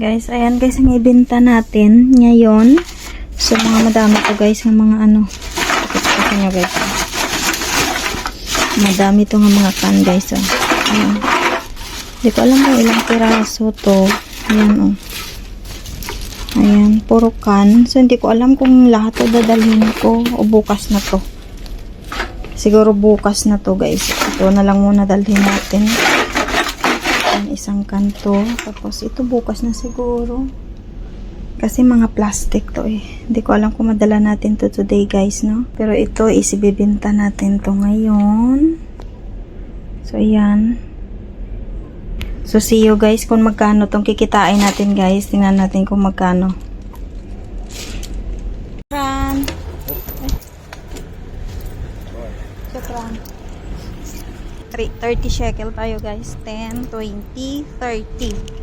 Guys, ayan guys ang ibenta natin ngayon. So mga madami to guys ng mga ano. Ito nyo guys. Madami to ng mga can guys. Oh. Ayan. Hindi ko alam kung ilang piraso to. Ayan oh. Ayan, puro can. So hindi ko alam kung lahat to dadalhin ko o bukas na to. Siguro bukas na to guys. Ito na lang muna dalhin natin. Isang kanto, tapos ito bukas na siguro kasi mga plastic to eh. Hindi ko alam kung madala natin to today guys, no? Pero ito is ibibenta natin to ngayon. So ayan. So see you guys kung magkano tong kikitain natin guys. Tingnan natin kung magkano. Shukran. Shukran. 30 shekel tayo guys. 10, 20, 30.